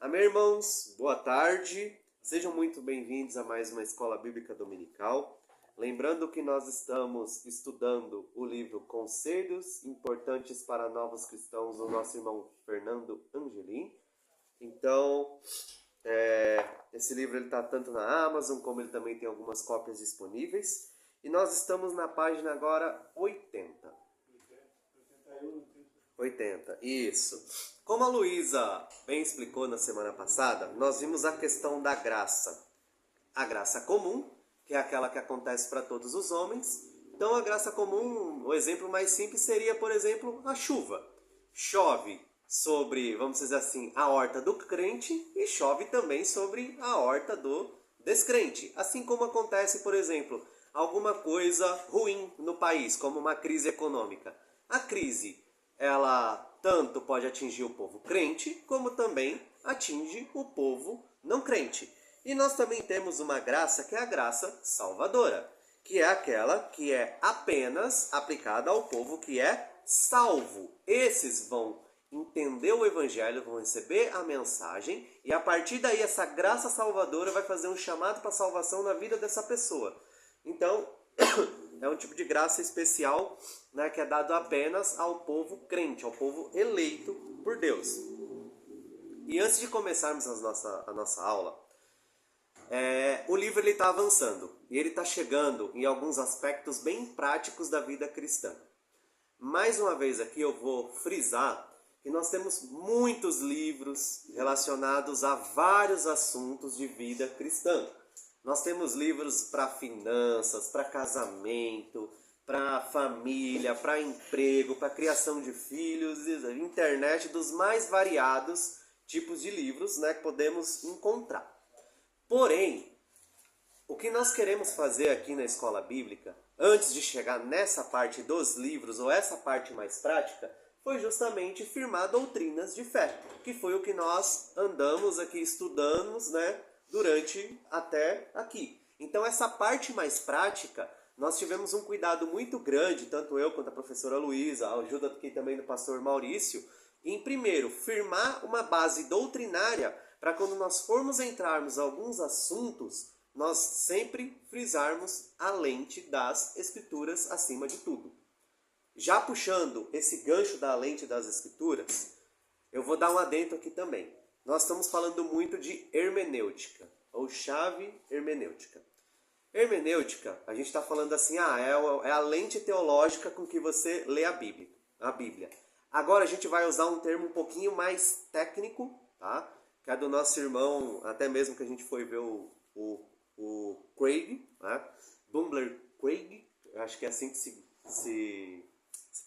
Amém, irmãos? Boa tarde. Sejam muito bem-vindos a mais uma Escola Bíblica Dominical. Lembrando que nós estamos estudando o livro Conselhos Importantes para Novos Cristãos, do nosso irmão Fernando Angelim. Então, esse livro está tanto na Amazon, como ele também tem algumas cópias disponíveis. E nós estamos na página agora 80. 80, isso. Como a Luísa bem explicou na semana passada, nós vimos a questão da graça. A graça comum, que é aquela que acontece para todos os homens. Então a graça comum, o exemplo mais simples seria, por exemplo, a chuva. Chove sobre, vamos dizer assim, a horta do crente e chove também sobre a horta do descrente. Assim como acontece, por exemplo, alguma coisa ruim no país, como uma crise econômica. A crise, ela tanto pode atingir o povo crente, como também atinge o povo não crente. E nós também temos uma graça que é a graça salvadora, que é aquela que é apenas aplicada ao povo que é salvo. Esses vão entender o evangelho, vão receber a mensagem e a partir daí essa graça salvadora vai fazer um chamado para a salvação na vida dessa pessoa. Então, é um tipo de graça especial, né, que é dado apenas ao povo crente, ao povo eleito por Deus. E antes de começarmos a nossa aula, o livro está avançando e ele está chegando em alguns aspectos bem práticos da vida cristã. Mais uma vez aqui eu vou frisar que nós temos muitos livros relacionados a vários assuntos de vida cristã. Nós temos livros para finanças, para casamento, para família, para emprego, para criação de filhos, internet, dos mais variados tipos de livros, né, que podemos encontrar. Porém, o que nós queremos fazer aqui na Escola Bíblica, antes de chegar nessa parte dos livros, ou essa parte mais prática, foi justamente firmar doutrinas de fé, que foi o que nós andamos aqui estudando, né, durante até aqui. Então essa parte mais prática, nós tivemos um cuidado muito grande, tanto eu quanto a professora Luísa, a ajuda aqui também do pastor Maurício, em primeiro, firmar uma base doutrinária para quando nós formos entrarmos em alguns assuntos, nós sempre frisarmos a lente das Escrituras acima de tudo. Já puxando esse gancho da lente das Escrituras, eu vou dar um adendo aqui também. Nós estamos falando muito de hermenêutica, ou chave hermenêutica. Hermenêutica, a gente está falando assim, é a lente teológica com que você lê a Bíblia. Agora a gente vai usar um termo um pouquinho mais técnico, tá? Que é do nosso irmão, até mesmo que a gente foi ver o Craig, né? Bumbler Craig, acho que é assim que se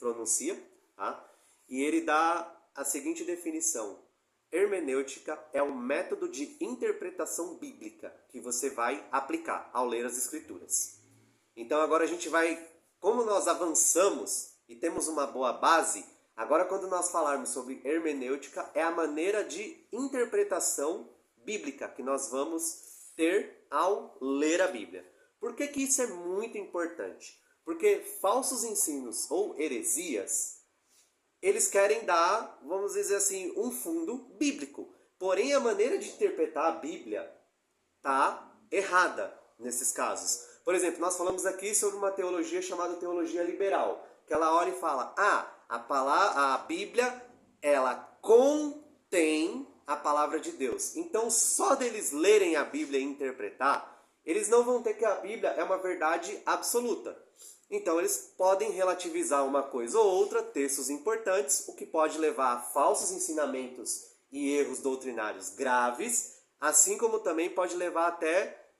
pronuncia, tá? E ele dá a seguinte definição: hermenêutica é um método de interpretação bíblica que você vai aplicar ao ler as Escrituras. Então agora a gente vai, como nós avançamos e temos uma boa base, agora quando nós falarmos sobre hermenêutica, é a maneira de interpretação bíblica que nós vamos ter ao ler a Bíblia. Por que isso é muito importante? Porque falsos ensinos ou heresias, eles querem dar, vamos dizer assim, um fundo bíblico. Porém, a maneira de interpretar a Bíblia está errada nesses casos. Por exemplo, nós falamos aqui sobre uma teologia chamada teologia liberal, que ela olha e fala, a Bíblia, ela contém a palavra de Deus. Então, só deles lerem a Bíblia e interpretar, eles não vão ter que a Bíblia é uma verdade absoluta. Então, eles podem relativizar uma coisa ou outra, textos importantes, o que pode levar a falsos ensinamentos e erros doutrinários graves, assim como também pode levar até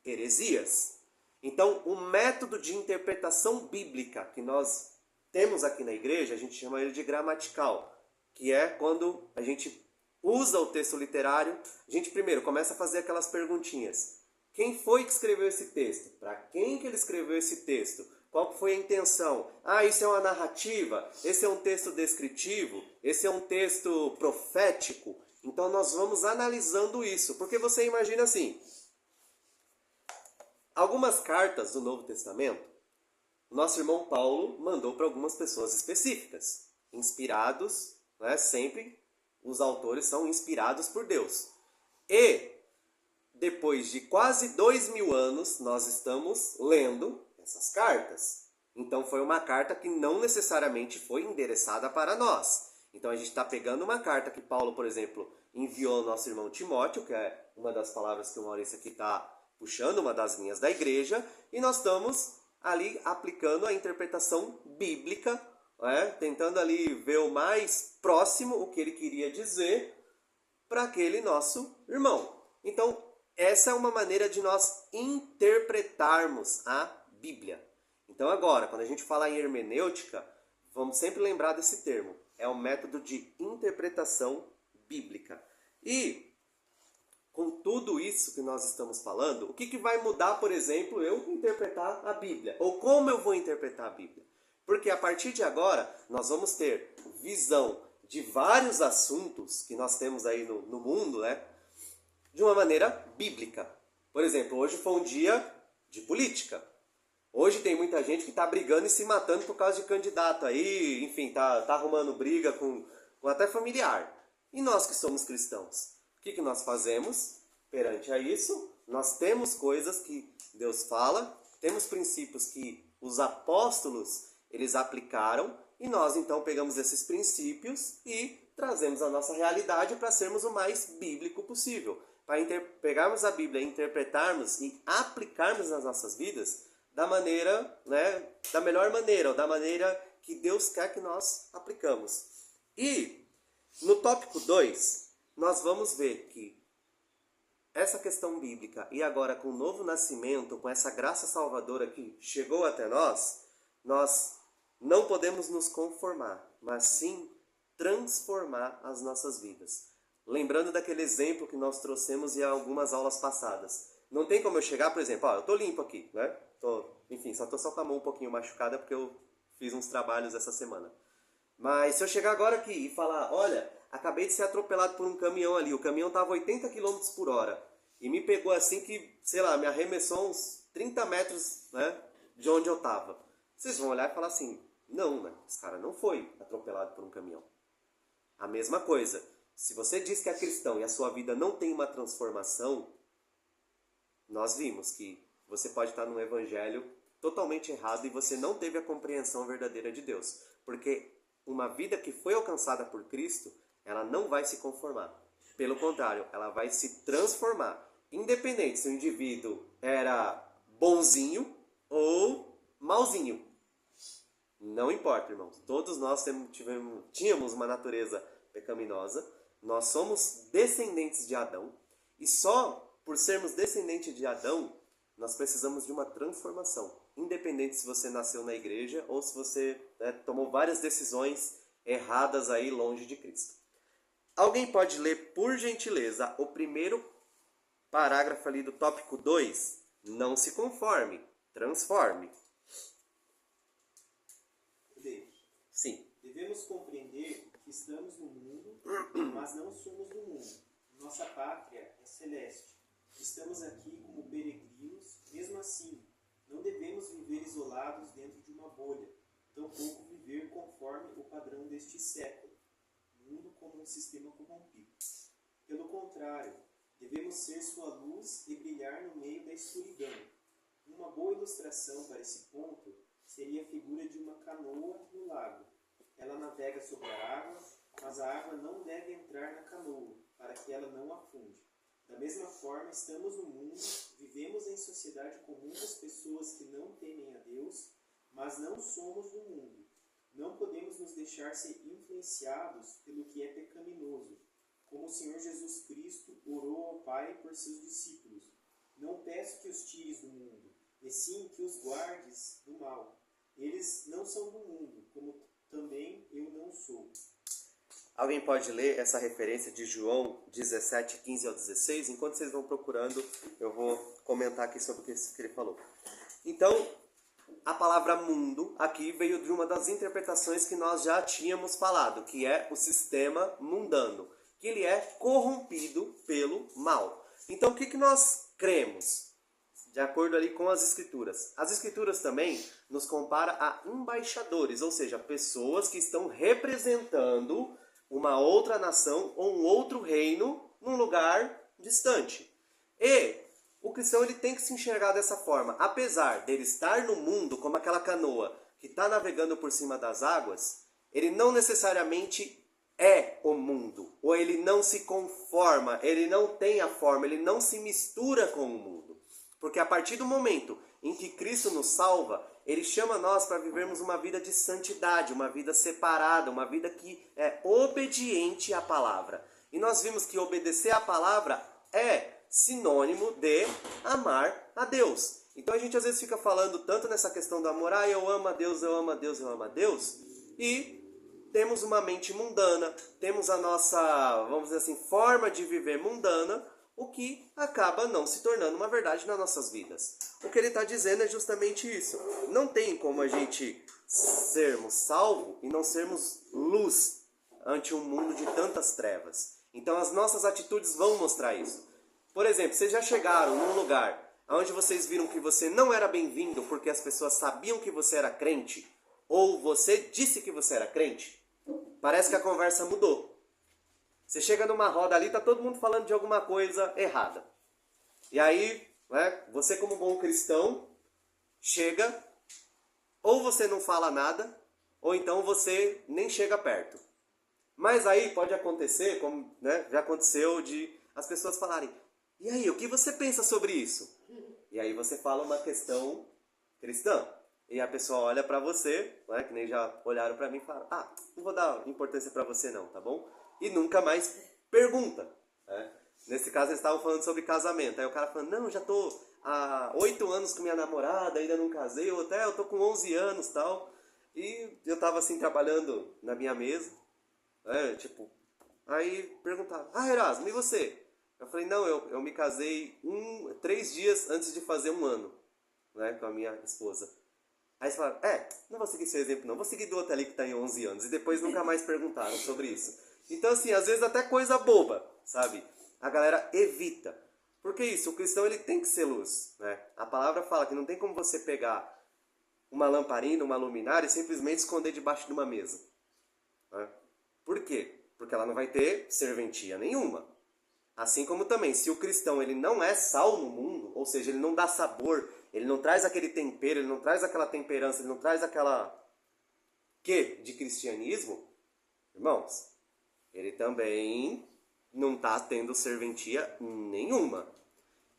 heresias. Então, o método de interpretação bíblica que nós temos aqui na igreja, a gente chama ele de gramatical, que é quando a gente usa o texto literário, a gente primeiro começa a fazer aquelas perguntinhas. Quem foi que escreveu esse texto? Para quem que ele escreveu esse texto? Qual foi a intenção? Isso é uma narrativa? Esse é um texto descritivo? Esse é um texto profético? Então nós vamos analisando isso, porque você imagina assim, algumas cartas do Novo Testamento, o nosso irmão Paulo mandou para algumas pessoas específicas, inspirados, né, sempre os autores são inspirados por Deus. E, depois de quase 2000 anos, nós estamos lendo essas cartas. Então foi uma carta que não necessariamente foi endereçada para nós. Então a gente está pegando uma carta que Paulo, por exemplo, enviou ao nosso irmão Timóteo, que é uma das palavras que o Maurício aqui está puxando, uma das linhas da igreja, e nós estamos ali aplicando a interpretação bíblica, tentando ali ver o mais próximo o que ele queria dizer para aquele nosso irmão. Então, essa é uma maneira de nós interpretarmos a Bíblia. Então agora, quando a gente fala em hermenêutica, vamos sempre lembrar desse termo. É um método de interpretação bíblica. E, com tudo isso que nós estamos falando, o que vai mudar, por exemplo, eu interpretar a Bíblia? Ou como eu vou interpretar a Bíblia? Porque a partir de agora, nós vamos ter visão de vários assuntos que nós temos aí no mundo, de uma maneira bíblica. Por exemplo, hoje foi um dia de política. Hoje tem muita gente que está brigando e se matando por causa de candidato aí, enfim, tá arrumando briga com até familiar. E nós que somos cristãos, o que nós fazemos perante a isso? Nós temos coisas que Deus fala, temos princípios que os apóstolos eles aplicaram, e nós então pegamos esses princípios e trazemos a nossa realidade para sermos o mais bíblico possível. Para pegarmos a Bíblia, interpretarmos e aplicarmos nas nossas vidas da maneira, da melhor maneira, ou da maneira que Deus quer que nós aplicamos. E no tópico 2, nós vamos ver que essa questão bíblica, e agora com o novo nascimento, com essa graça salvadora que chegou até nós não podemos nos conformar, mas sim transformar as nossas vidas. Lembrando daquele exemplo que nós trouxemos em algumas aulas passadas. Não tem como eu chegar, por exemplo, eu estou limpo aqui, só estou com a mão um pouquinho machucada porque eu fiz uns trabalhos essa semana. Mas se eu chegar agora aqui e falar, olha, acabei de ser atropelado por um caminhão ali, o caminhão estava 80 km por hora e me pegou assim que, me arremessou uns 30 metros de onde eu estava. Vocês vão olhar e falar assim, não, esse cara não foi atropelado por um caminhão. A mesma coisa, se você diz que é cristão e a sua vida não tem uma transformação, nós vimos que você pode estar num evangelho totalmente errado e você não teve a compreensão verdadeira de Deus. Porque uma vida que foi alcançada por Cristo, ela não vai se conformar. Pelo contrário, ela vai se transformar. Independente se o indivíduo era bonzinho ou malzinho. Não importa, irmãos. Todos nós tínhamos uma natureza pecaminosa. Nós somos descendentes de Adão. E só por sermos descendentes de Adão, nós precisamos de uma transformação. Independente se você nasceu na igreja ou se você tomou várias decisões erradas aí longe de Cristo. Alguém pode ler, por gentileza, o primeiro parágrafo ali do tópico 2? Não se conforme, transforme. Sim. Devemos compreender que estamos no mundo, mas não somos do mundo. Nossa pátria é celeste. Estamos aqui como peregrinos, mesmo assim, não devemos viver isolados dentro de uma bolha, tampouco viver conforme o padrão deste século, mundo como um sistema corrompido. Pelo contrário, devemos ser sua luz e brilhar no meio da escuridão. Uma boa ilustração para esse ponto seria a figura de uma canoa no lago. Ela navega sobre a água, mas a água não deve entrar na canoa, para que ela não afunde. Da mesma forma, estamos no mundo, vivemos em sociedade com muitas pessoas que não temem a Deus, mas não somos do mundo. Não podemos nos deixar ser influenciados pelo que é pecaminoso, como o Senhor Jesus Cristo orou ao Pai por seus discípulos. Não peço que os tires do mundo, e sim que os guardes do mal. Eles não são do mundo, como também eu não sou. Alguém pode ler essa referência de João 17, 15 ao 16? Enquanto vocês vão procurando, eu vou comentar aqui sobre o que ele falou. Então, a palavra mundo aqui veio de uma das interpretações que nós já tínhamos falado, que é o sistema mundano, que ele é corrompido pelo mal. Então, o que nós cremos? De acordo ali com as Escrituras. As Escrituras também nos compara a embaixadores, ou seja, pessoas que estão representando uma outra nação ou um outro reino num lugar distante. E o cristão ele tem que se enxergar dessa forma. Apesar dele estar no mundo, como aquela canoa que está navegando por cima das águas, ele não necessariamente é o mundo. Ou ele não se conforma, ele não tem a forma, ele não se mistura com o mundo. Porque a partir do momento em que Cristo nos salva, ele chama nós para vivermos uma vida de santidade, uma vida separada, uma vida que é obediente à palavra. E nós vimos que obedecer à palavra é sinônimo de amar a Deus. Então a gente às vezes fica falando tanto nessa questão do amor, eu amo a Deus, eu amo a Deus, eu amo a Deus, e temos uma mente mundana, temos a nossa, vamos dizer assim, forma de viver mundana, o que acaba não se tornando uma verdade nas nossas vidas. O que ele está dizendo é justamente isso. Não tem como a gente sermos salvos e não sermos luz ante um mundo de tantas trevas. Então as nossas atitudes vão mostrar isso. Por exemplo, vocês já chegaram num lugar onde vocês viram que você não era bem-vindo porque as pessoas sabiam que você era crente, ou você disse que você era crente? Parece que a conversa mudou. Você chega numa roda ali, tá todo mundo falando de alguma coisa errada. E aí, né, você como bom cristão, chega, ou você não fala nada, ou então você nem chega perto. Mas aí pode acontecer, como né, já aconteceu, de as pessoas falarem, e aí, o que você pensa sobre isso? E aí você fala uma questão cristã. E a pessoa olha pra você, né, que nem já olharam pra mim e fala, não vou dar importância pra você não, tá bom? E nunca mais pergunta. Né? Nesse caso eles estavam falando sobre casamento. Aí o cara falando, não, já tô há 8 anos com minha namorada, ainda não casei, ou até eu tô com 11 anos e tal. E eu tava assim trabalhando na minha mesa, né, tipo, aí perguntaram, Erasmo, e você? Eu falei, não, eu me casei 3 dias antes de fazer 1 ano, né, com a minha esposa. Aí eles falaram, não vou seguir seu exemplo não, vou seguir do outro ali que está em 11 anos. E depois nunca mais perguntaram sobre isso. Então assim, às vezes até coisa boba, sabe? A galera evita. Porque isso, o cristão ele tem que ser luz, né? A palavra fala que não tem como você pegar uma lamparina, uma luminária e simplesmente esconder debaixo de uma mesa. Né? Por quê? Porque ela não vai ter serventia nenhuma. Assim como também, se o cristão ele não é sal no mundo, ou seja, ele não dá sabor, ele não traz aquele tempero, ele não traz aquela temperança, ele não traz aquela quê de cristianismo, irmãos, ele também não está tendo serventia nenhuma.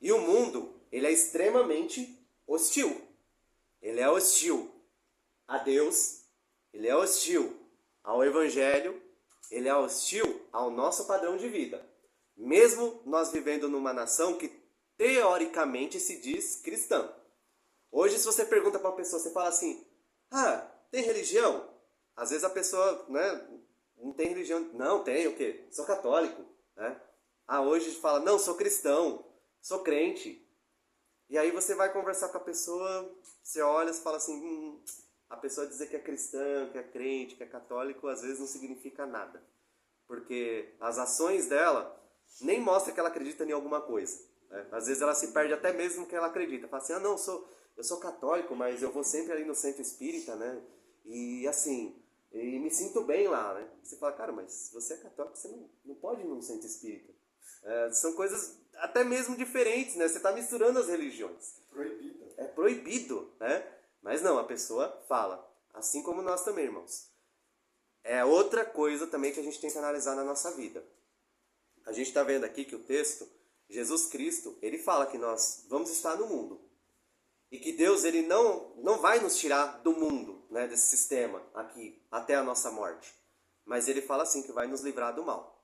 E o mundo, ele é extremamente hostil. Ele é hostil a Deus, ele é hostil ao Evangelho, ele é hostil ao nosso padrão de vida. Mesmo nós vivendo numa nação que teoricamente se diz cristã. Hoje, se você pergunta para uma pessoa, você fala assim, tem religião? Às vezes a pessoa, né, não tem religião. Não, tem o quê? Sou católico. Né? Hoje fala, não, sou cristão, sou crente. E aí você vai conversar com a pessoa, você olha e fala assim, a pessoa dizer que é cristã, que é crente, que é católico, às vezes não significa nada. Porque as ações dela nem mostram que ela acredita em alguma coisa. Né? Às vezes ela se perde até mesmo no que ela acredita. Fala assim, não, eu sou católico, mas eu vou sempre ali no centro espírita, né? E assim, e me sinto bem lá, né? Você fala, cara, mas se você é católico, você não pode ir num centro espírita. São coisas até mesmo diferentes, né? Você está misturando as religiões. Proibido. É proibido, né? Mas não, a pessoa fala. Assim como nós também, irmãos. É outra coisa também que a gente tem que analisar na nossa vida. A gente está vendo aqui que o texto, Jesus Cristo, ele fala que nós vamos estar no mundo. E que Deus ele não vai nos tirar do mundo, né, desse sistema aqui, até a nossa morte. Mas ele fala assim que vai nos livrar do mal.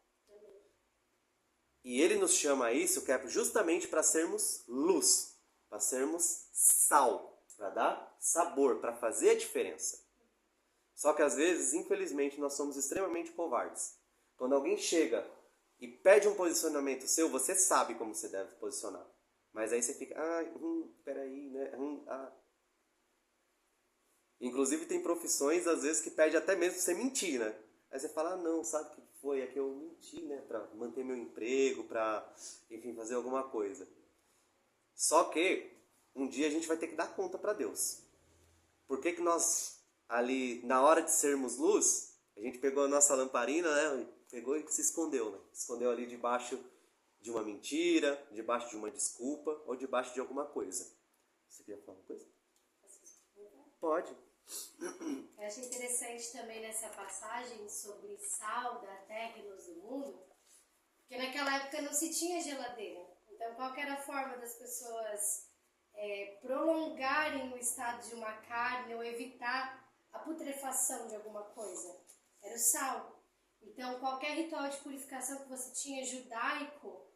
E ele nos chama a isso que é justamente para sermos luz, para sermos sal, para dar sabor, para fazer a diferença. Só que às vezes, infelizmente, nós somos extremamente covardes. Quando alguém chega e pede um posicionamento seu, você sabe como você deve posicionar. Mas aí você fica, peraí, né? Inclusive tem profissões, às vezes, que pede até mesmo você mentir, né? Aí você fala, não, sabe o que foi? É que eu menti, né? Pra manter meu emprego, pra, enfim, fazer alguma coisa. Só que um dia a gente vai ter que dar conta pra Deus. Por que nós, ali, na hora de sermos luz, a A gente pegou a nossa lamparina, né? Pegou e se escondeu, né? Escondeu ali debaixo de uma mentira, debaixo de uma desculpa ou debaixo de alguma coisa. Você queria falar uma coisa? Pode. Eu achei interessante também nessa passagem sobre sal da terra e luz do mundo, porque naquela época não se tinha geladeira. Então, qual que era a forma das pessoas prolongarem o estado de uma carne ou evitar a putrefação de alguma coisa? Era o sal. Então, qualquer ritual de purificação que você tinha judaico,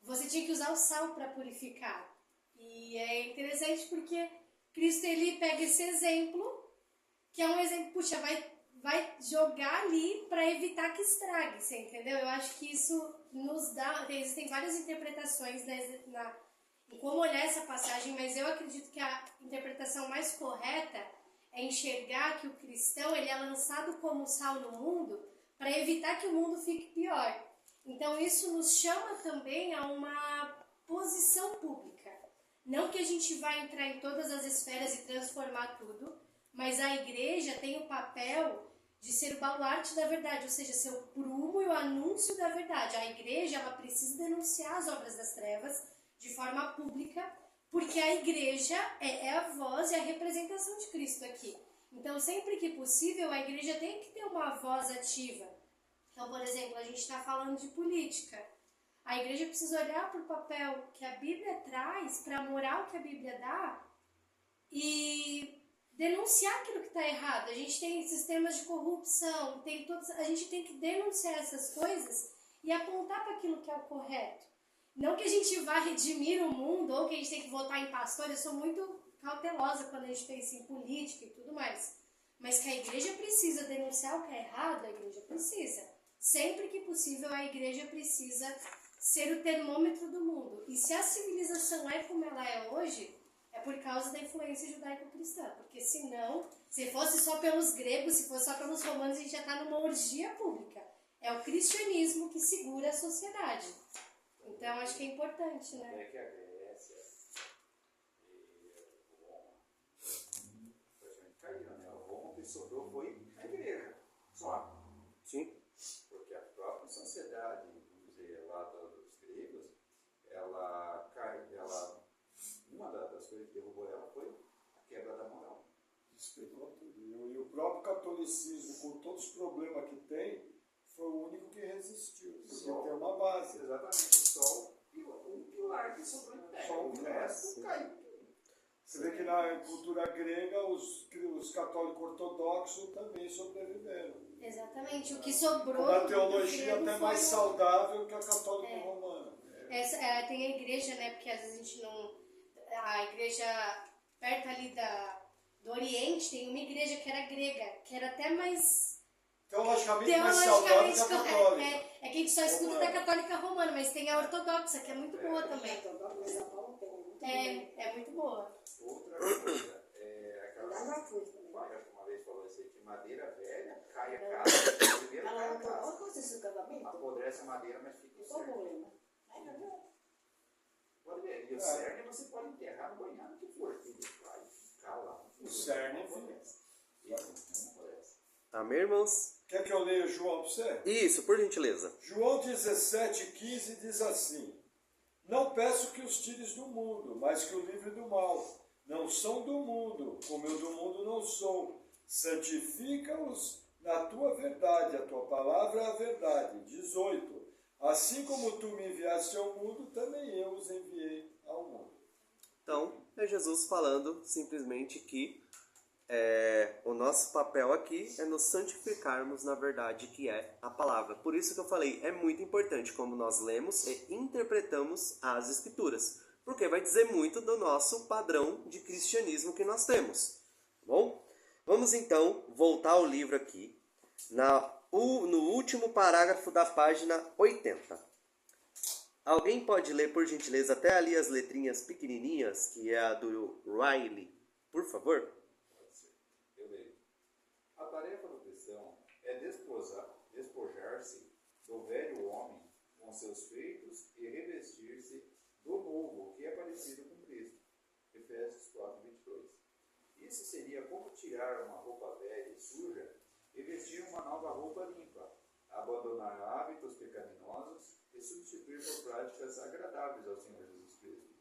você tinha que usar o sal para purificar. E é interessante porque Cristo ele pega esse exemplo, que é um exemplo, puxa, vai jogar ali para evitar que estrague, você entendeu? Eu acho que isso nos dá, existem várias interpretações em como olhar essa passagem, mas eu acredito que a interpretação mais correta é enxergar que o cristão ele é lançado como sal no mundo para evitar que o mundo fique pior. Então isso nos chama também a uma posição pública. Não que a gente vai entrar em todas as esferas e transformar tudo, mas a igreja tem o papel de ser o baluarte da verdade, ou seja, ser o prumo e o anúncio da verdade. A igreja ela precisa denunciar as obras das trevas de forma pública, porque a igreja é a voz e a representação de Cristo aqui. Então, sempre que possível, a igreja tem que ter uma voz ativa. Então, por exemplo, a gente está falando de política. A igreja precisa olhar para o papel que a Bíblia traz, para a moral que a Bíblia dá e denunciar aquilo que está errado. A gente tem sistemas de corrupção, a gente tem que denunciar essas coisas e apontar para aquilo que é o correto. Não que a gente vá redimir o mundo ou que a gente tem que votar em pastor. Eu sou muito cautelosa quando a gente pensa em política e tudo mais. Mas que a igreja precisa denunciar o que é errado, a igreja precisa. Sempre que possível, a igreja precisa ser o termômetro do mundo. E se a civilização é como ela é hoje, é por causa da influência judaico-cristã. Porque senão, se fosse só pelos gregos, se fosse só pelos romanos, a gente já está numa orgia pública. É o cristianismo que segura a sociedade. Então, acho que é importante, né? É que a Grécia e Roma praticamente caíram, né? Roma, o que sobrou foi a igreja, só. Sim. Porque a própria sociedade, vamos dizer, lá dos gregos, uma das coisas que derrubou ela foi a quebra da moral. Explicou tudo. E o próprio catolicismo, com todos os problemas que tem, foi o único que resistiu. Porque tem uma base. Exatamente, só um pilar que sobrou em pé. Só um O pilar. resto caiu. Você vê que na cultura grega, os católicos ortodoxos também sobreviveram. Exatamente, o que sobrou... Uma teologia até mais foi saudável que a católica romana. tem a igreja, né? Porque às vezes a gente não... A igreja perto ali do Oriente tem uma igreja que era grega, que era até mais... Teologicamente mais saudável que a católica. É que a gente só escuta da católica romana, mas tem a ortodoxa, que é muito boa também. É muito boa. Outra coisa, aquela... Uma vez falou assim, que madeira velha cai a casa, primeiro cai a casa. Apodrece a madeira, mas fica o cerne. Pode ver, e o cerne você pode enterrar no banhado que for, ele vai ficar lá. O cerne não apodrece. Amém, irmãos? Quer que eu leia João para você? Isso, por gentileza. João 17,15 diz assim: Não peço que os tires do mundo, mas que o livre do mal. Não são do mundo, como eu do mundo não sou. Santifica-os na tua verdade, a tua palavra é a verdade. 18. Assim como tu me enviaste ao mundo, também eu os enviei ao mundo. Então, é Jesus falando simplesmente que o nosso papel aqui é nos santificarmos na verdade que é a palavra. Por isso que eu falei, é muito importante como nós lemos e interpretamos as Escrituras, porque vai dizer muito do nosso padrão de cristianismo que nós temos. Tá bom? Vamos então voltar ao livro aqui, no último parágrafo da página 80. Alguém pode ler, por gentileza, até ali as letrinhas pequenininhas, que é a do Riley, por favor? Eu leio. A tarefa do cristão é despojar-se do velho homem com seus feitos e revestir-se do novo, que é parecido com Cristo. Efésios 4:22. Isso seria como tirar uma roupa velha e suja e vestir uma nova roupa limpa, abandonar hábitos pecaminosos e substituir por práticas agradáveis ao Senhor Jesus Cristo.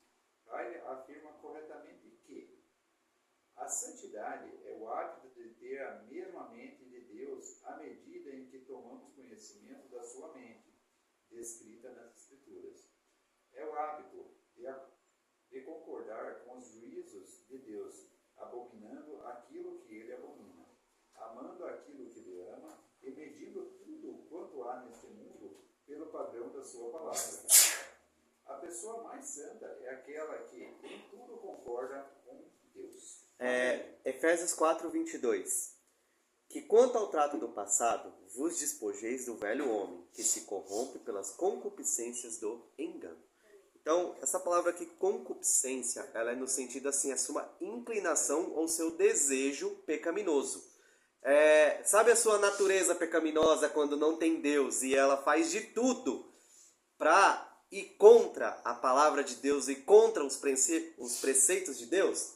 Riley afirma corretamente que a santidade é o hábito de ter a mesma mente de Deus à medida em que tomamos conhecimento da sua mente, descrita nas Escrituras. É o hábito de concordar com os juízos de Deus, abominando aquilo que ele abomina, amando aquilo que ele ama e medindo tudo quanto há neste mundo pelo padrão da sua palavra. A pessoa mais santa é aquela que em tudo concorda com Deus. Efésios 4:22. Que quanto ao trato do passado, vos despojeis do velho homem, que se corrompe pelas concupiscências do engano. Então, essa palavra aqui, concupiscência, ela é no sentido assim, a sua inclinação ou seu desejo pecaminoso. Sabe a sua natureza pecaminosa quando não tem Deus e ela faz de tudo para ir contra a palavra de Deus e contra os preceitos de Deus?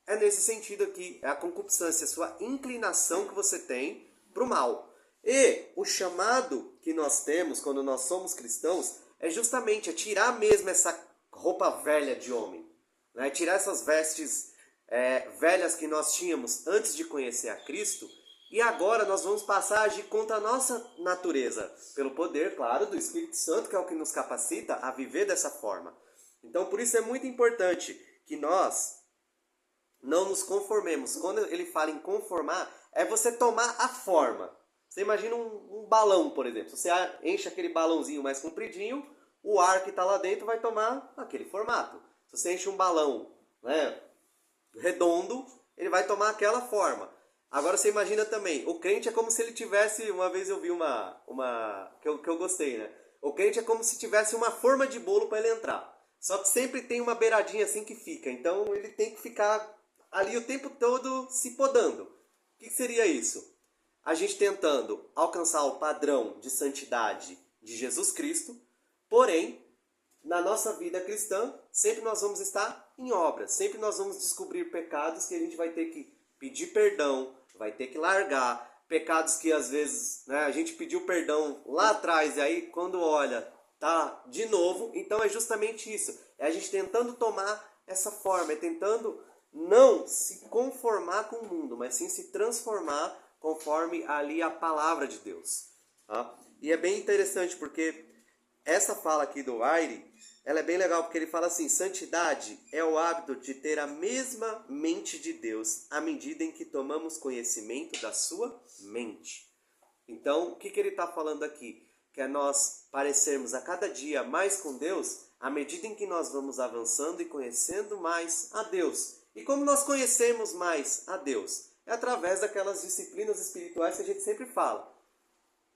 É nesse sentido aqui, é a concupiscência, a sua inclinação que você tem para o mal. E o chamado que nós temos quando nós somos cristãos é justamente tirar mesmo essa roupa velha de homem, né? Tirar essas vestes velhas que nós tínhamos antes de conhecer a Cristo, e agora nós vamos passar a agir contra a nossa natureza, pelo poder, claro, do Espírito Santo, que é o que nos capacita a viver dessa forma. Então, por isso é muito importante que nós não nos conformemos. Quando ele fala em conformar, é você tomar a forma. Você imagina um balão, por exemplo. Você enche aquele balãozinho mais compridinho, o ar que está lá dentro vai tomar aquele formato. Se você enche um balão, né, redondo, ele vai tomar aquela forma. Agora você imagina também, o crente é como se ele tivesse, uma vez eu vi que eu gostei, né? O crente é como se tivesse uma forma de bolo para ele entrar. Só que sempre tem uma beiradinha assim que fica. Então ele tem que ficar ali o tempo todo se podando. O que seria isso? A gente tentando alcançar o padrão de santidade de Jesus Cristo, porém, na nossa vida cristã, sempre nós vamos estar em obras, sempre nós vamos descobrir pecados que a gente vai ter que pedir perdão, vai ter que largar, pecados que às vezes, né, a gente pediu perdão lá atrás e aí quando olha, tá de novo. Então é justamente isso, é a gente tentando tomar essa forma, é tentando não se conformar com o mundo, mas sim se transformar conforme ali a palavra de Deus. Tá? E é bem interessante porque essa fala aqui do Aire, ela é bem legal porque ele fala assim, santidade é o hábito de ter a mesma mente de Deus à medida em que tomamos conhecimento da sua mente. Então, o que ele está falando aqui? Que é nós parecermos a cada dia mais com Deus à medida em que nós vamos avançando e conhecendo mais a Deus. E como nós conhecemos mais a Deus? É através daquelas disciplinas espirituais que a gente sempre fala.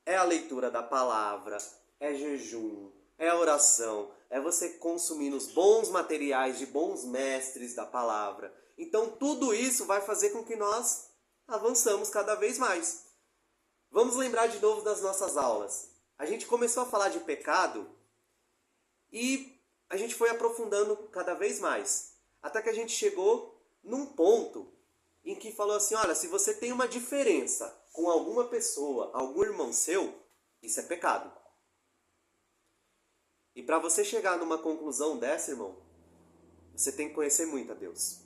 É a leitura da palavra, é jejum, é a oração, é você consumir os bons materiais de bons mestres da palavra. Então tudo isso vai fazer com que nós avançamos cada vez mais. Vamos lembrar de novo das nossas aulas. A gente começou a falar de pecado e a gente foi aprofundando cada vez mais. Até que a gente chegou num ponto em que falou assim, olha, se você tem uma diferença com alguma pessoa, algum irmão seu, isso é pecado. E para você chegar numa conclusão dessa, irmão, você tem que conhecer muito a Deus.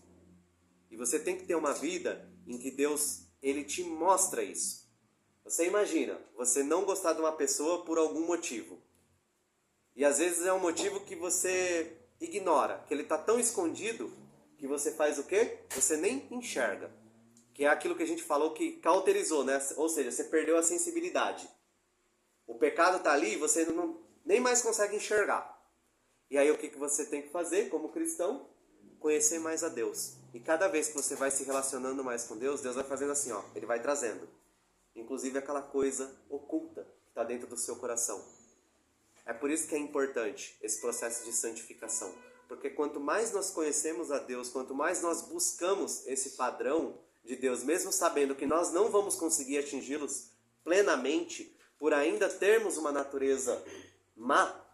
E você tem que ter uma vida em que Deus, ele te mostra isso. Você imagina, você não gostar de uma pessoa por algum motivo. E às vezes é um motivo que você ignora, que ele está tão escondido que você faz o quê? Você nem enxerga. Que é aquilo que a gente falou que cauterizou, né? Ou seja, você perdeu a sensibilidade. O pecado está ali e você nem mais consegue enxergar. E aí o que você tem que fazer como cristão? Conhecer mais a Deus. E cada vez que você vai se relacionando mais com Deus, Deus vai fazendo assim, ó, ele vai trazendo. Inclusive aquela coisa oculta que está dentro do seu coração. É por isso que é importante esse processo de santificação. Porque quanto mais nós conhecemos a Deus, quanto mais nós buscamos esse padrão de Deus, mesmo sabendo que nós não vamos conseguir atingi-los plenamente, por ainda termos uma natureza má,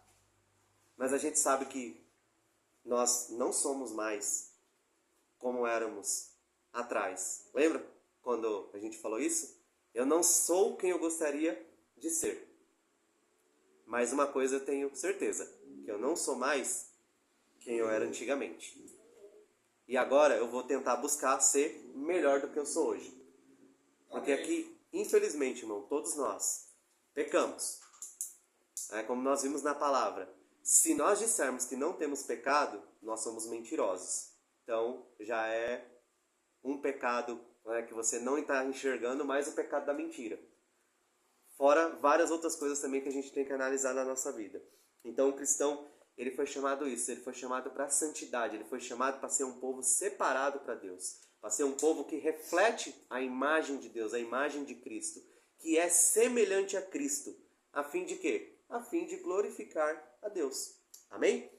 mas a gente sabe que nós não somos mais como éramos atrás. Lembra quando a gente falou isso? Eu não sou quem eu gostaria de ser. Mas uma coisa eu tenho certeza, que eu não sou mais quem eu era antigamente. E agora eu vou tentar buscar ser melhor do que eu sou hoje. Porque aqui, infelizmente, irmão, todos nós pecamos. Como nós vimos na palavra. Se nós dissermos que não temos pecado, nós somos mentirosos. Então, já é um pecado, né, que você não está enxergando, mais o pecado da mentira. Fora várias outras coisas também que a gente tem que analisar na nossa vida. Então, o cristão, ele foi chamado isso, ele foi chamado para a santidade, ele foi chamado para ser um povo separado para Deus, para ser um povo que reflete a imagem de Deus, a imagem de Cristo, que é semelhante a Cristo, a fim de quê? A fim de glorificar a Deus. Amém?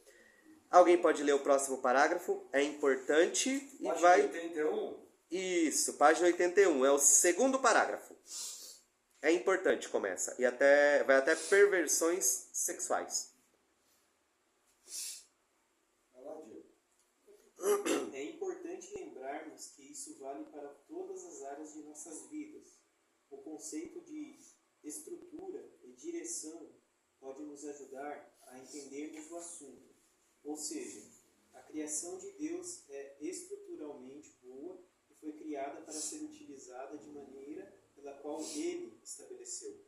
Alguém pode ler o próximo parágrafo? É importante e Página vai... 81. Isso, página 81, é o segundo parágrafo. É importante, começa. E vai até perversões sexuais. É importante lembrarmos que isso vale para todas as áreas de nossas vidas. O conceito de estrutura e direção pode nos ajudar a entendermos o assunto. Ou seja, a criação de Deus é estruturalmente boa e foi criada para ser utilizada de maneira pela qual Ele estabeleceu.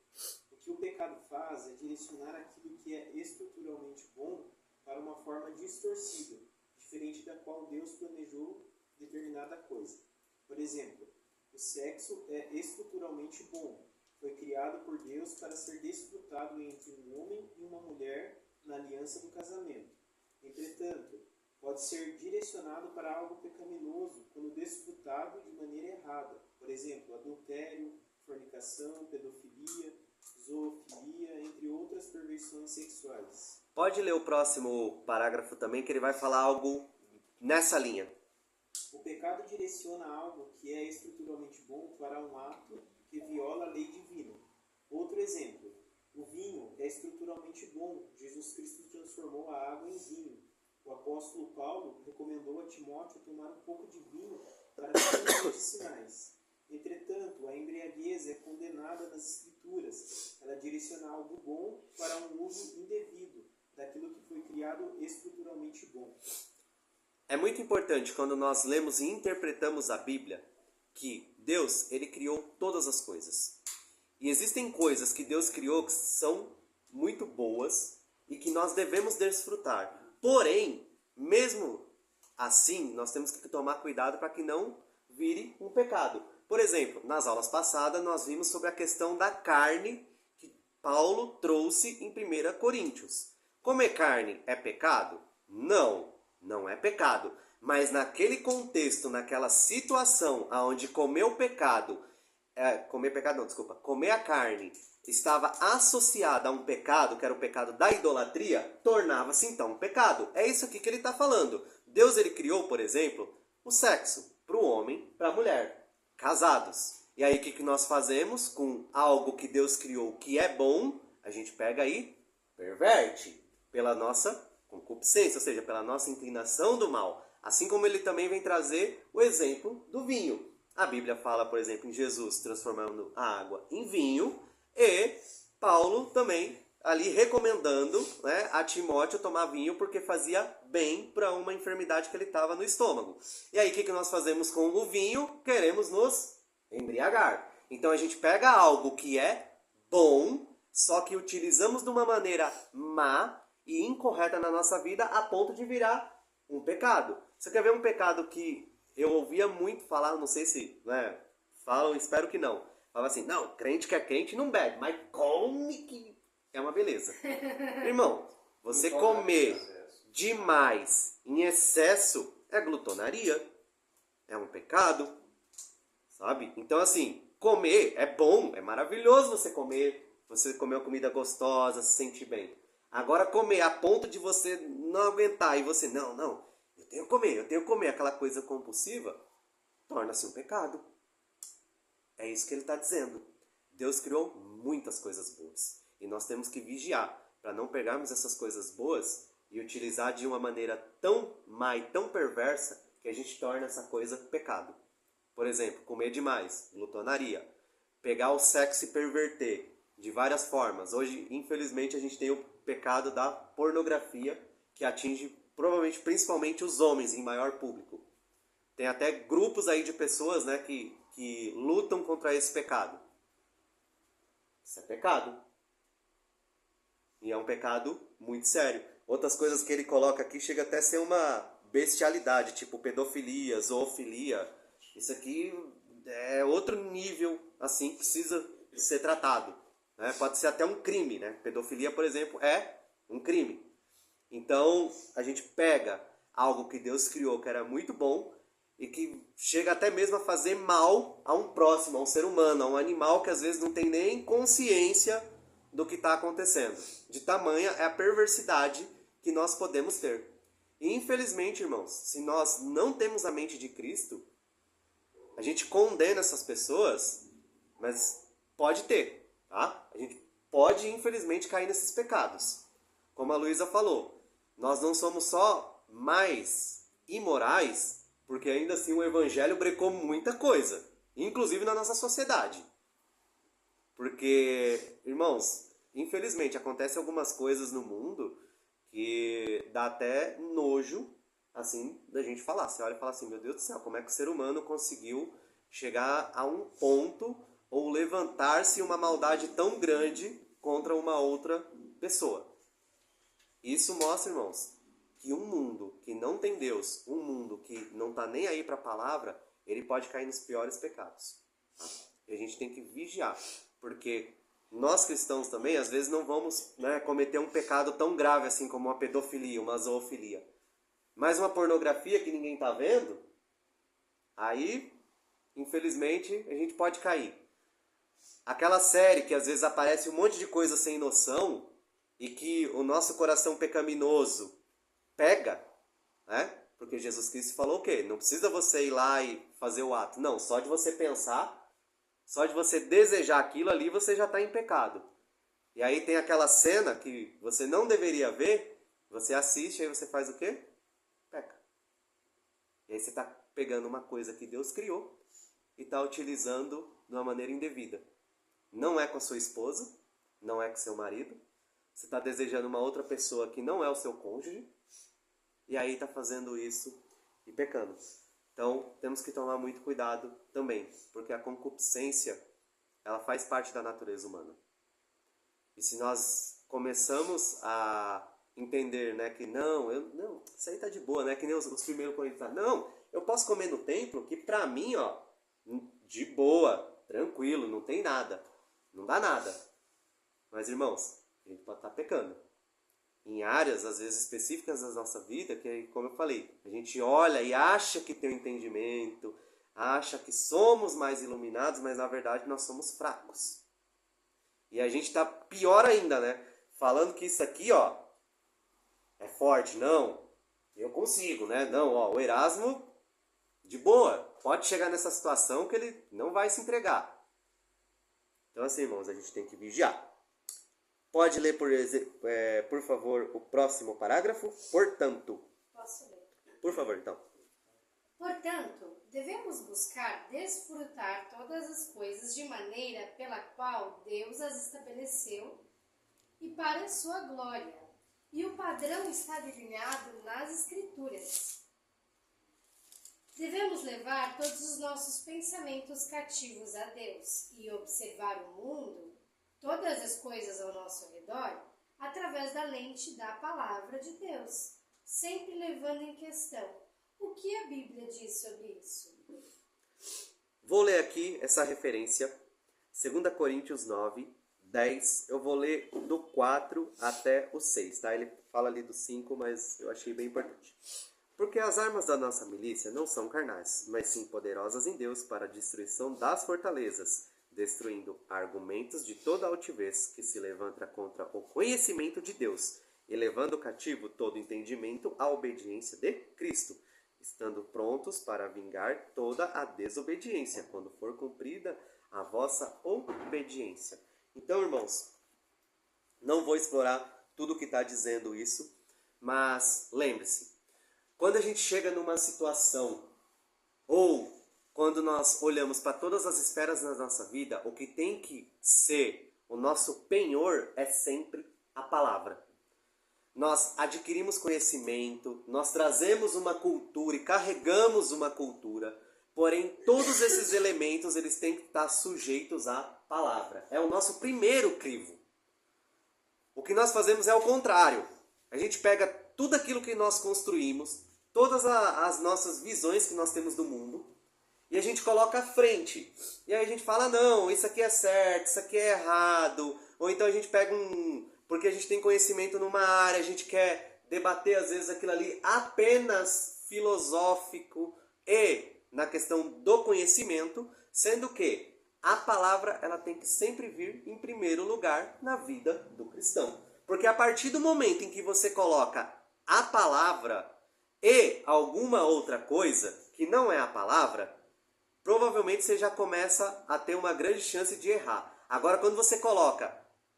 O que o pecado faz é direcionar aquilo que é estruturalmente bom para uma forma distorcida, diferente da qual Deus planejou determinada coisa. Por exemplo, o sexo é estruturalmente bom. Foi criado por Deus para ser desfrutado entre um homem e uma mulher na aliança do casamento. Entretanto, pode ser direcionado para algo pecaminoso quando desfrutado de maneira errada. Por exemplo, adultério, fornicação, pedofilia, zoofilia, entre outras perversões sexuais. Pode ler o próximo parágrafo também, que ele vai falar algo nessa linha. O pecado direciona algo que é estruturalmente bom para um ato que viola a lei divina. Outro exemplo, o vinho é estruturalmente bom. Jesus Cristo transformou a água em vinho. O apóstolo Paulo recomendou a Timóteo tomar um pouco de vinho para fins medicinais. Entretanto, a embriaguez é condenada nas Escrituras. Ela direciona algo bom para um uso indevido daquilo que foi criado estruturalmente bom. É muito importante quando nós lemos e interpretamos a Bíblia que Deus, ele criou todas as coisas. E existem coisas que Deus criou que são muito boas e que nós devemos desfrutar. Porém, mesmo assim, nós temos que tomar cuidado para que não vire um pecado. Por exemplo, nas aulas passadas nós vimos sobre a questão da carne que Paulo trouxe em 1 Coríntios. Comer carne é pecado? Não, não é pecado. Mas naquele contexto, naquela situação onde comer a carne estava associada a um pecado, que era o pecado da idolatria, tornava-se então um pecado. É isso aqui que ele está falando. Deus, ele criou, por exemplo, o sexo para o homem, para a mulher, casados. E aí o que nós fazemos com algo que Deus criou que é bom? A gente pega aí, perverte pela nossa concupiscência, ou seja, pela nossa inclinação do mal. Assim como ele também vem trazer o exemplo do vinho. A Bíblia fala, por exemplo, em Jesus transformando a água em vinho, e Paulo também ali recomendando, né, a Timóteo tomar vinho porque fazia bem para uma enfermidade que ele estava no estômago. E aí o que nós fazemos com o vinho? Queremos nos embriagar. Então a gente pega algo que é bom, só que utilizamos de uma maneira má e incorreta na nossa vida a ponto de virar um pecado. Você quer ver um pecado que eu ouvia muito falar, não sei se, né, falam, espero que não. Falava assim, não, crente que é crente não bebe, mas come que é uma beleza. Irmão, você comer demais, em excesso, é glutonaria, é um pecado, sabe? Então assim, comer é bom, é maravilhoso você comer uma comida gostosa, se sentir bem. Agora comer a ponto de você não aguentar e você, não, eu tenho que comer, aquela coisa compulsiva, torna-se um pecado. É isso que ele está dizendo. Deus criou muitas coisas boas. E nós temos que vigiar para não pegarmos essas coisas boas e utilizar de uma maneira tão má e tão perversa que a gente torna essa coisa pecado. Por exemplo, comer demais, glutonaria. pegar o sexo e perverter de várias formas. Hoje, infelizmente, a gente tem o pecado da pornografia, que atinge provavelmente principalmente os homens em maior público. Tem até grupos aí de pessoas, né, que lutam contra esse pecado. Isso é pecado. E é um pecado muito sério. Outras coisas que ele coloca aqui chega até a ser uma bestialidade, tipo pedofilia, zoofilia. Isso aqui é outro nível, assim, que precisa ser tratado. Né? Pode ser até um crime, né? Pedofilia, por exemplo, é um crime. Então, a gente pega algo que Deus criou, que era muito bom, e que chega até mesmo a fazer mal a um próximo, a um ser humano, a um animal que às vezes não tem nem consciência do que está acontecendo. De tamanha é a perversidade que nós podemos ter. E infelizmente, irmãos, se nós não temos a mente de Cristo, a gente condena essas pessoas, mas pode ter, tá? A gente pode, infelizmente, cair nesses pecados. Como a Luísa falou, nós não somos só mais imorais, porque ainda assim o evangelho brecou muita coisa, inclusive na nossa sociedade. Porque, irmãos, infelizmente acontecem algumas coisas no mundo que dá até nojo, assim, da gente falar. Você olha e fala assim, meu Deus do céu, como é que o ser humano conseguiu chegar a um ponto ou levantar-se uma maldade tão grande contra uma outra pessoa? Isso mostra, irmãos, que um mundo que não tem Deus, um mundo que não está nem aí para a palavra, ele pode cair nos piores pecados. Tá? E a gente tem que vigiar, porque nós cristãos também, às vezes, não vamos, né, cometer um pecado tão grave assim como uma pedofilia, uma zoofilia. Mas uma pornografia que ninguém está vendo, aí, infelizmente, a gente pode cair. Aquela série que às vezes aparece um monte de coisa sem noção e que o nosso coração pecaminoso pega, né? Porque Jesus Cristo falou o quê? Não precisa você ir lá e fazer o ato. Não, só de você pensar, só de você desejar aquilo ali, você já está em pecado. E aí tem aquela cena que você não deveria ver, você assiste, aí você faz o quê? Peca. E aí você está pegando uma coisa que Deus criou e está utilizando de uma maneira indevida. Não é com a sua esposa, não é com seu marido, você está desejando uma outra pessoa que não é o seu cônjuge, e aí está fazendo isso e pecando. Então, temos que tomar muito cuidado também, porque a concupiscência, ela faz parte da natureza humana. E se nós começamos a entender, né, que não, isso aí tá de boa, né, que nem os primeiros corintianos, não, eu posso comer no templo, que pra mim, ó, de boa, tranquilo, não tem nada, não dá nada. Mas, irmãos, a gente pode estar pecando em áreas, às vezes, específicas da nossa vida, que, como eu falei, a gente olha e acha que tem um entendimento, acha que somos mais iluminados, mas na verdade nós somos fracos. E a gente está pior ainda, né? Falando que isso aqui, ó, é forte. Não, eu consigo, né? Não, ó, o Erasmo, de boa, pode chegar nessa situação que ele não vai se entregar. Então, assim, irmãos, a gente tem que vigiar. Pode ler, por favor, o próximo parágrafo? Portanto. Posso ler? Por favor, então. Portanto, devemos buscar desfrutar todas as coisas de maneira pela qual Deus as estabeleceu e para a sua glória. E o padrão está delineado nas Escrituras. Devemos levar todos os nossos pensamentos cativos a Deus e observar o mundo, todas as coisas ao nosso redor, através da lente da palavra de Deus, sempre levando em questão o que a Bíblia diz sobre isso. Vou ler aqui essa referência, 2 Coríntios 9, 10. Eu vou ler do 4 até o 6, tá? Ele fala ali do 5, mas eu achei bem importante. Porque as armas da nossa milícia não são carnais, mas sim poderosas em Deus para a destruição das fortalezas, destruindo argumentos de toda altivez que se levanta contra o conhecimento de Deus, e levando cativo todo entendimento à obediência de Cristo, estando prontos para vingar toda a desobediência, quando for cumprida a vossa obediência. Então, irmãos, não vou explorar tudo o que está dizendo isso, mas lembre-se, quando a gente chega numa situação, ou quando nós olhamos para todas as esferas da nossa vida, o que tem que ser o nosso penhor é sempre a palavra. Nós adquirimos conhecimento, nós trazemos uma cultura e carregamos uma cultura, porém todos esses elementos eles têm que estar sujeitos à palavra. É o nosso primeiro crivo. O que nós fazemos é o contrário. A gente pega tudo aquilo que nós construímos, todas as nossas visões que nós temos do mundo, e a gente coloca à frente. E aí a gente fala, não, isso aqui é certo, isso aqui é errado. Ou então a gente pega porque a gente tem conhecimento numa área, a gente quer debater às vezes aquilo ali apenas filosófico e na questão do conhecimento, sendo que a palavra ela tem que sempre vir em primeiro lugar na vida do cristão. Porque a partir do momento em que você coloca a palavra e alguma outra coisa que não é a palavra, provavelmente você já começa a ter uma grande chance de errar. Agora, quando você coloca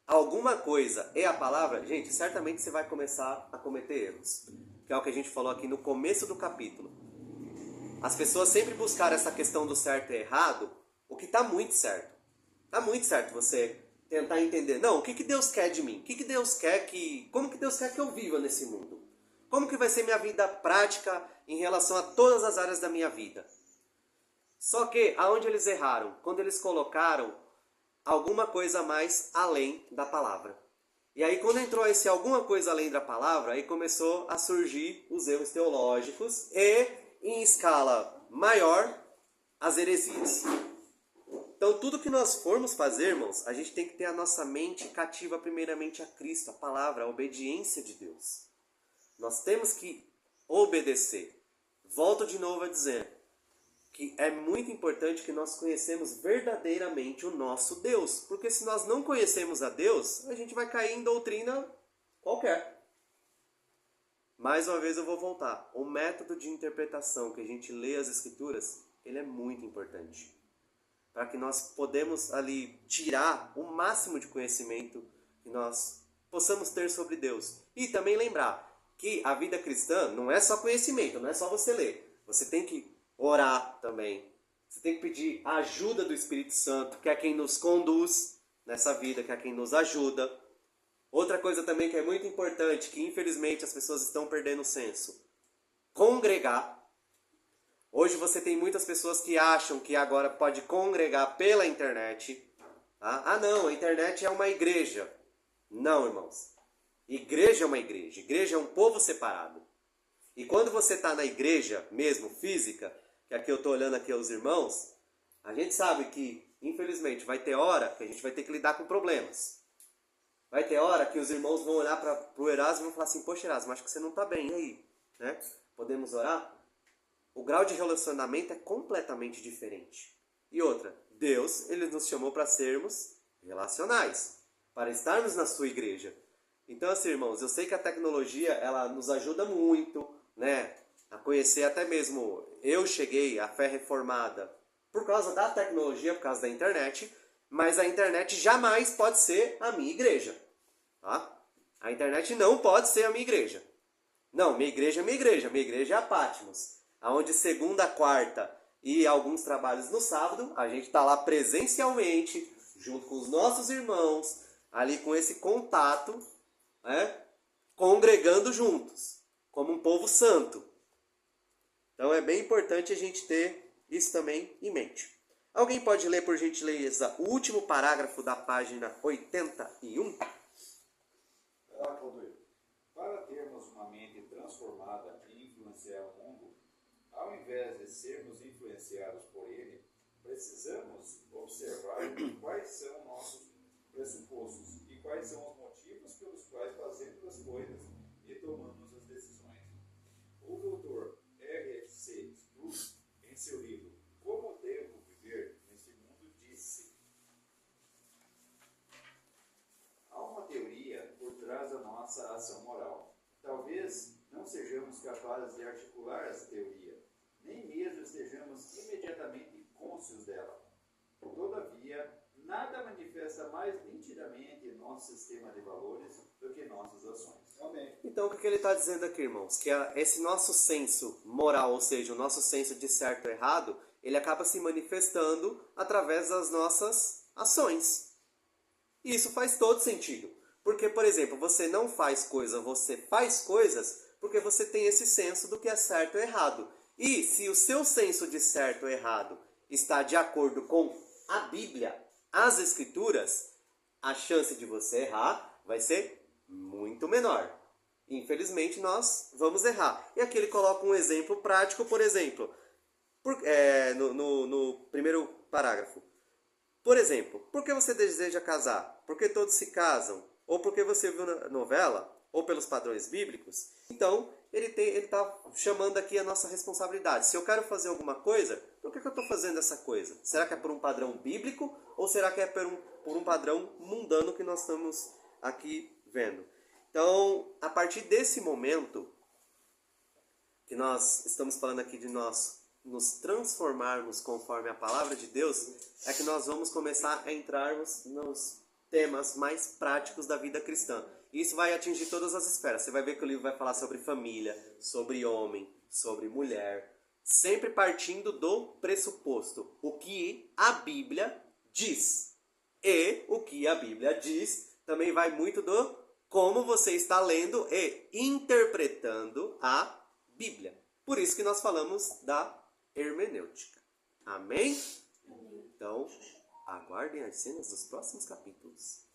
alguma coisa e a palavra, gente, certamente você vai começar a cometer erros. Que é o que a gente falou aqui no começo do capítulo. As pessoas sempre buscaram essa questão do certo e errado, o que está muito certo. Está muito certo você tentar entender, não, o que Deus quer de mim? Como que Deus quer que eu viva nesse mundo? Como que vai ser minha vida prática em relação a todas as áreas da minha vida? Só que, aonde eles erraram? Quando eles colocaram alguma coisa a mais além da palavra. E aí, quando entrou esse alguma coisa além da palavra, aí começou a surgir os erros teológicos e, em escala maior, as heresias. Então, tudo que nós formos fazer, irmãos, a gente tem que ter a nossa mente cativa primeiramente a Cristo, a palavra, a obediência de Deus. Nós temos que obedecer. Volto de novo a dizer que é muito importante que nós conhecemos verdadeiramente o nosso Deus. Porque se nós não conhecemos a Deus, a gente vai cair em doutrina qualquer. Mais uma vez eu vou voltar. O método de interpretação que a gente lê as Escrituras, ele é muito importante. Para que nós podemos ali tirar o máximo de conhecimento que nós possamos ter sobre Deus. E também lembrar que a vida cristã não é só conhecimento, não é só você ler. Você tem que orar também. Você tem que pedir a ajuda do Espírito Santo, que é quem nos conduz nessa vida, que é quem nos ajuda. Outra coisa também que é muito importante, que infelizmente as pessoas estão perdendo o senso. Congregar. Hoje você tem muitas pessoas que acham que agora pode congregar pela internet. Tá? Ah não, a internet é uma igreja. Não, irmãos. Igreja é uma igreja. Igreja é um povo separado. E quando você está na igreja mesmo, física, que aqui eu estou olhando aqui aos irmãos, a gente sabe que, infelizmente, vai ter hora que a gente vai ter que lidar com problemas. Vai ter hora que os irmãos vão olhar para o Erasmo e vão falar assim, poxa Erasmo, acho que você não está bem, e aí? Né? Podemos orar? O grau de relacionamento é completamente diferente. E outra, Deus, Ele nos chamou para sermos relacionais, para estarmos na sua igreja. Então, assim, irmãos, eu sei que a tecnologia, ela nos ajuda muito, né, a conhecer até mesmo, eu cheguei à fé reformada por causa da tecnologia, por causa da internet, mas a internet jamais pode ser a minha igreja, tá? A internet não pode ser a minha igreja. Não, minha igreja é minha igreja, minha igreja é a Patmos, onde segunda, quarta e alguns trabalhos no sábado, a gente está lá presencialmente, junto com os nossos irmãos, ali com esse contato, né, congregando juntos, como um povo santo. Então é bem importante a gente ter isso também em mente. Alguém pode ler, por gentileza, o último parágrafo da página 81? Para termos uma mente transformada e influenciar o mundo, ao invés de sermos influenciados por ele, precisamos observar quais são nossos pressupostos e quais são os motivos pelos quais fazemos as coisas e tomamos as decisões. O doutor R.C. Sproul, em seu livro Como Devo Viver nesse Mundo, disse: há uma teoria por trás da nossa ação moral. Talvez não sejamos capazes de articular essa teoria, nem mesmo estejamos imediatamente cônscios dela. Todavia, nada manifesta mais nitidamente nosso sistema de valores do que nossas ações. Amém. Então, o que ele está dizendo aqui, irmãos? Que esse nosso senso moral, ou seja, o nosso senso de certo e errado, ele acaba se manifestando através das nossas ações. E isso faz todo sentido. Porque, por exemplo, você não faz coisa, você faz coisas porque você tem esse senso do que é certo e errado. E se o seu senso de certo e errado está de acordo com a Bíblia, as Escrituras, a chance de você errar vai ser muito menor. Infelizmente, nós vamos errar. E aqui ele coloca um exemplo prático, por exemplo, no primeiro parágrafo. Por exemplo, por que você deseja casar? Porque todos se casam? Ou porque você viu na novela? Ou pelos padrões bíblicos? Então, ele está chamando aqui a nossa responsabilidade. Se eu quero fazer alguma coisa, por que eu estou fazendo essa coisa? Será que é por um padrão bíblico? Ou será que é por um padrão mundano que nós estamos aqui vendo? Então, a partir desse momento, que nós estamos falando aqui de nós nos transformarmos conforme a palavra de Deus, é que nós vamos começar a entrarmos nos temas mais práticos da vida cristã. E isso vai atingir todas as esferas. Você vai ver que o livro vai falar sobre família, sobre homem, sobre mulher, sempre partindo do pressuposto, o que a Bíblia diz. E o que a Bíblia diz também vai muito do como você está lendo e interpretando a Bíblia. Por isso que nós falamos da hermenêutica. Amém? Então, aguardem as cenas dos próximos capítulos.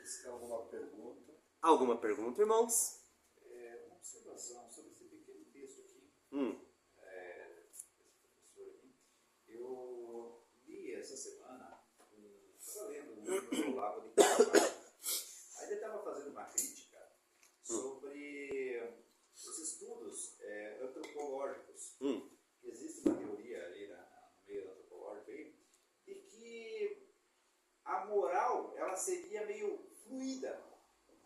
Se tem alguma pergunta? Alguma pergunta, irmãos? Uma observação sobre esse pequeno texto aqui. Esse professor aqui. Eu li essa semana, estava lendo um livro do Lago de Carvalho. Aí ele estava fazendo uma crítica sobre os estudos antropológicos. Existe uma teoria ali no meio antropológico aí, de que a moral ela seria meio fluida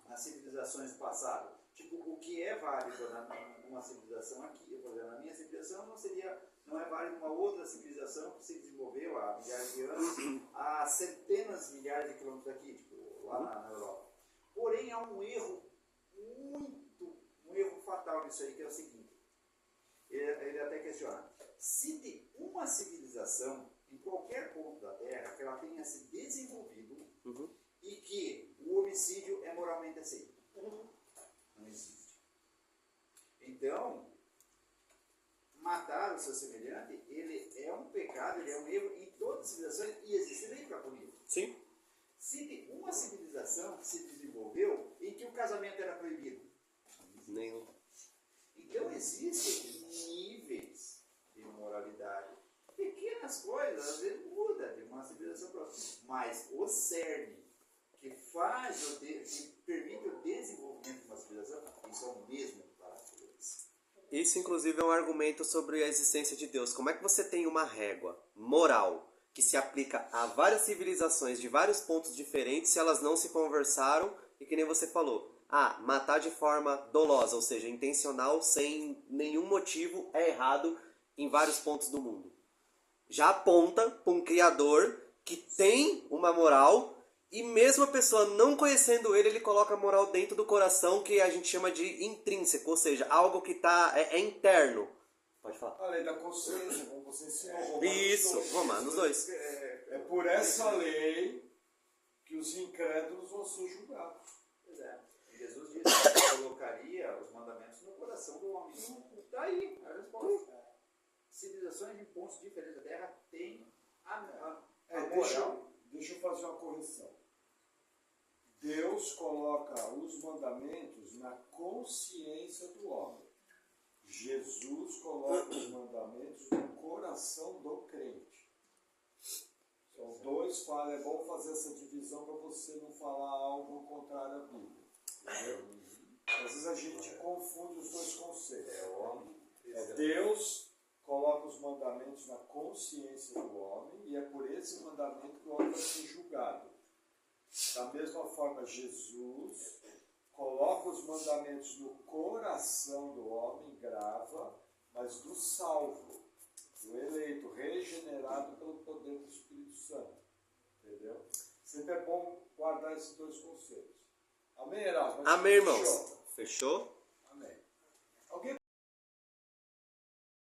nas civilizações passadas. Tipo, o que é válido numa civilização aqui, por exemplo, na minha civilização não é válido numa outra civilização que se desenvolveu há milhares de anos, há centenas de milhares de quilômetros daqui, tipo, lá na Europa. Porém, há um erro fatal nisso aí, que é o seguinte. Ele até questiona. Se de uma civilização, em qualquer ponto da Terra, que ela tenha se desenvolvido e que o homicídio é moralmente aceito. Não existe. Então, matar o seu semelhante, ele é um pecado, ele é um erro em todas as civilizações e existe lei para punir. Sim. Se de uma civilização que se desenvolveu em que o casamento era proibido. Nenhum. Então existem níveis de moralidade. Pequenas coisas, às vezes muda de uma civilização para outra. Mas o cerne que permite o desenvolvimento de uma civilização, isso é o mesmo para todos. Isso, inclusive, é um argumento sobre a existência de Deus. Como é que você tem uma régua moral que se aplica a várias civilizações de vários pontos diferentes se elas não se conversaram e que nem você falou? Matar de forma dolosa, ou seja, intencional, sem nenhum motivo, é errado em vários pontos do mundo. Já aponta para um Criador que tem uma moral e mesmo a pessoa não conhecendo ele coloca a moral dentro do coração, que a gente chama de intrínseco, ou seja, algo que é interno. Pode falar. A lei da consciência, como você ensinou. Isso, Romanos 2. É por essa lei que os incrédulos vão ser julgados. Pois é. Jesus disse que colocaria os mandamentos no coração do homem. Está aí a resposta. Civilizações em pontos diferentes da Terra têm a moral. Deixa eu fazer uma correção. Deus coloca os mandamentos na consciência do homem. Jesus coloca os mandamentos no coração do crente. São dois falam, é bom fazer essa divisão para você não falar algo contrário à Bíblia. Entendeu? Às vezes a gente confunde os dois conceitos. Deus coloca os mandamentos na consciência do homem e é por esse mandamento que o homem vai ser julgado. Da mesma forma, Jesus coloca os mandamentos no coração do homem, grava, mas do salvo, do eleito, regenerado pelo poder do Espírito Santo. Entendeu? Sempre é bom guardar esses dois conceitos. Amém, Erasmo? Amém, irmãos. Fechou?